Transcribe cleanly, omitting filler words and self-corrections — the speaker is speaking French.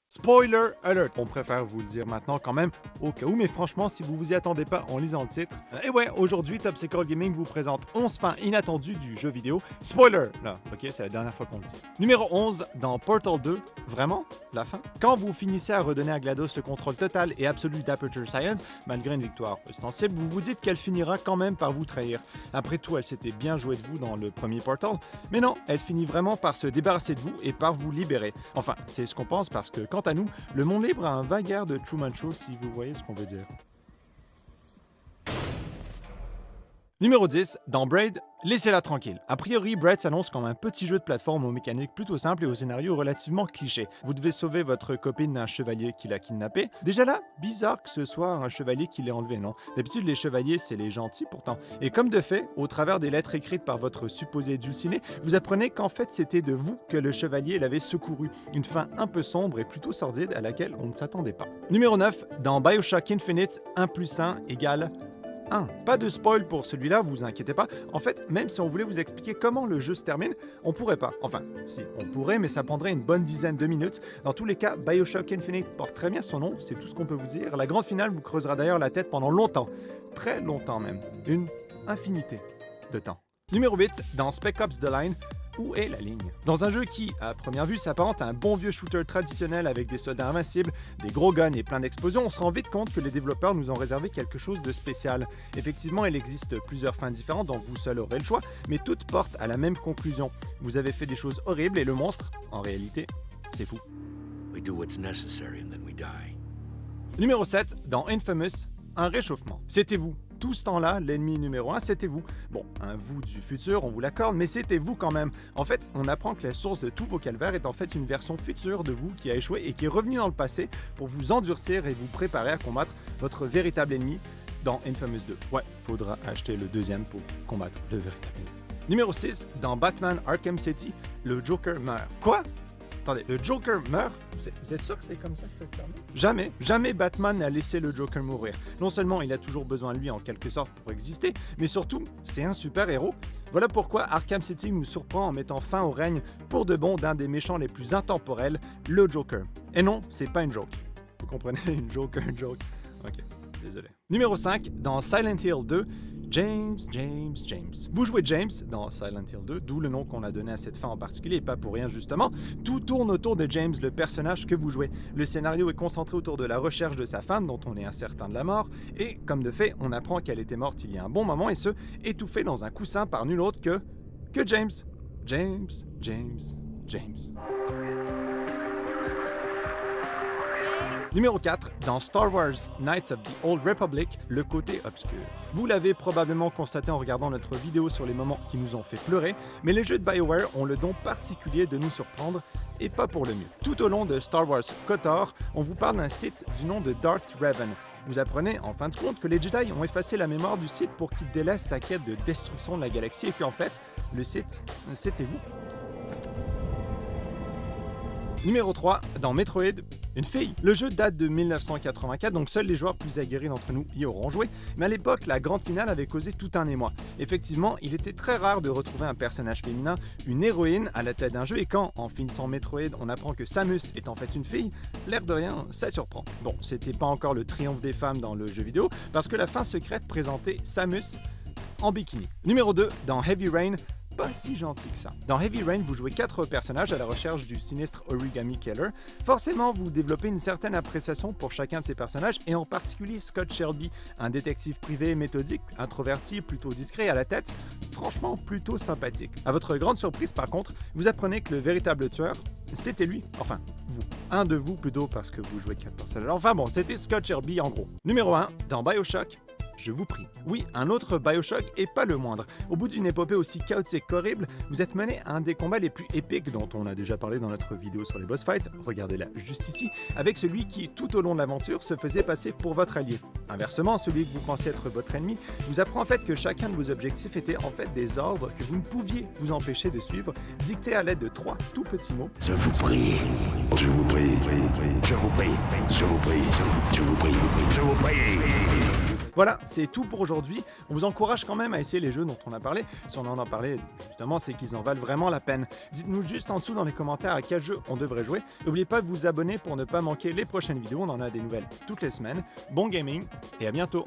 Spoiler alert! On préfère vous le dire maintenant quand même, au cas où, mais franchement, si vous vous y attendez pas en lisant le titre. Et ouais, aujourd'hui, Top Secret Gaming vous présente 11 fins inattendues du jeu vidéo. Spoiler! Là, ok, c'est la dernière fois qu'on le dit. Numéro 11, dans Portal 2, vraiment? La fin? Quand vous finissez à redonner à GLaDOS le contrôle total et absolu d'Aperture Science, malgré une victoire ostensible, vous vous dites qu'elle finira quand même par vous trahir. Après tout, elle s'était bien jouée de vous dans le premier Portal, mais non, elle finit vraiment par se débarrasser de vous et par vous libérer. Enfin, c'est ce qu'on pense parce que, quant à nous, le monde libre a un vague air de Truman Show, si vous voyez ce qu'on veut dire. Numéro 10, dans Braid, laissez-la tranquille. A priori, Braid s'annonce comme un petit jeu de plateforme aux mécaniques plutôt simples et au scénario relativement cliché. Vous devez sauver votre copine d'un chevalier qui l'a kidnappé. Déjà là, bizarre que ce soit un chevalier qui l'ait enlevé, non? D'habitude, les chevaliers, c'est les gentils pourtant. Et comme de fait, au travers des lettres écrites par votre supposé dulciné, vous apprenez qu'en fait, c'était de vous que le chevalier l'avait secouru. Une fin un peu sombre et plutôt sordide à laquelle on ne s'attendait pas. Numéro 9, dans BioShock Infinite, 1 + 1 = 1. Pas de spoil pour celui-là, vous inquiétez pas. En fait, même si on voulait vous expliquer comment le jeu se termine, on pourrait pas. Enfin, si, on pourrait, mais ça prendrait une bonne dizaine de minutes. Dans tous les cas, BioShock Infinite porte très bien son nom, c'est tout ce qu'on peut vous dire. La grande finale vous creusera d'ailleurs la tête pendant longtemps. Très longtemps même. Une infinité de temps. Numéro 8, dans Spec Ops The Line, où est la ligne? Dans un jeu qui, à première vue, s'apparente à un bon vieux shooter traditionnel avec des soldats invincibles, des gros guns et plein d'explosions, on se rend vite compte que les développeurs nous ont réservé quelque chose de spécial. Effectivement, il existe plusieurs fins différentes dont vous seul aurez le choix, mais toutes portent à la même conclusion. Vous avez fait des choses horribles et le monstre, en réalité, c'est vous. We do what's necessary and then we die. Numéro 7, dans Infamous, un réchauffement. C'était vous. Tout ce temps-là, l'ennemi numéro 1, c'était vous. Bon, un vous du futur, on vous l'accorde, mais c'était vous quand même. En fait, on apprend que la source de tous vos calvaires est en fait une version future de vous qui a échoué et qui est revenue dans le passé pour vous endurcir et vous préparer à combattre votre véritable ennemi dans Infamous 2. Ouais, faudra acheter le deuxième pour combattre le véritable ennemi. Numéro 6, dans Batman Arkham City, le Joker meurt. Quoi? Attendez, le Joker meurt? Vous êtes sûr que c'est comme ça que ça se termine? Jamais Batman n'a laissé le Joker mourir. Non seulement il a toujours besoin de lui en quelque sorte pour exister, mais surtout, c'est un super-héros. Voilà pourquoi Arkham City nous surprend en mettant fin au règne pour de bon d'un des méchants les plus intemporels, le Joker. Et non, c'est pas une joke. Vous comprenez? Une joke. Ok, désolé. Numéro 5, dans Silent Hill 2, James. Vous jouez James dans Silent Hill 2, d'où le nom qu'on a donné à cette fin en particulier, et pas pour rien justement. Tout tourne autour de James, le personnage que vous jouez. Le scénario est concentré autour de la recherche de sa femme, dont on est incertain de la mort, et comme de fait, on apprend qu'elle était morte il y a un bon moment, et ce, étouffée dans un coussin par nul autre que James. James. Numéro 4, dans Star Wars Knights of the Old Republic, le côté obscur. Vous l'avez probablement constaté en regardant notre vidéo sur les moments qui nous ont fait pleurer, mais les jeux de BioWare ont le don particulier de nous surprendre, et pas pour le mieux. Tout au long de Star Wars KOTOR, on vous parle d'un Sith du nom de Darth Revan. Vous apprenez en fin de compte que les Jedi ont effacé la mémoire du Sith pour qu'il délaisse sa quête de destruction de la galaxie et qu'en fait, le Sith, c'était vous. Numéro 3, dans Metroid, une fille. Le jeu date de 1984, donc seuls les joueurs plus aguerris d'entre nous y auront joué, mais à l'époque, la grande finale avait causé tout un émoi. Effectivement, il était très rare de retrouver un personnage féminin, une héroïne, à la tête d'un jeu, et quand, en finissant Metroid, on apprend que Samus est en fait une fille, l'air de rien, ça surprend. Bon, c'était pas encore le triomphe des femmes dans le jeu vidéo, parce que la fin secrète présentait Samus en bikini. Numéro 2, dans Heavy Rain, pas si gentil que ça. Dans Heavy Rain, vous jouez 4 personnages à la recherche du sinistre Origami Killer. Forcément, vous développez une certaine appréciation pour chacun de ces personnages, et en particulier Scott Shelby, un détective privé méthodique, introverti, plutôt discret à la tête, franchement plutôt sympathique. À votre grande surprise par contre, vous apprenez que le véritable tueur, c'était lui, enfin vous. Un de vous plutôt parce que vous jouez 4 personnages. Enfin bon, c'était Scott Shelby en gros. Numéro 1, dans BioShock, je vous prie. Oui, un autre BioShock et pas le moindre. Au bout d'une épopée aussi chaotique qu'horrible, vous êtes mené à un des combats les plus épiques dont on a déjà parlé dans notre vidéo sur les boss fights, regardez-la juste ici, avec celui qui, tout au long de l'aventure, se faisait passer pour votre allié. Inversement, celui que vous pensiez être votre ennemi vous apprend en fait que chacun de vos objectifs était en fait des ordres que vous ne pouviez vous empêcher de suivre, dictés à l'aide de 3 tout petits mots. Je vous prie. Je vous prie. Je vous prie. Je vous prie. Je vous prie. Je vous prie. Voilà, c'est tout pour aujourd'hui. On vous encourage quand même à essayer les jeux dont on a parlé. Si on en a parlé, justement, c'est qu'ils en valent vraiment la peine. Dites-nous juste en dessous dans les commentaires à quel jeu on devrait jouer. N'oubliez pas de vous abonner pour ne pas manquer les prochaines vidéos. On en a des nouvelles toutes les semaines. Bon gaming et à bientôt.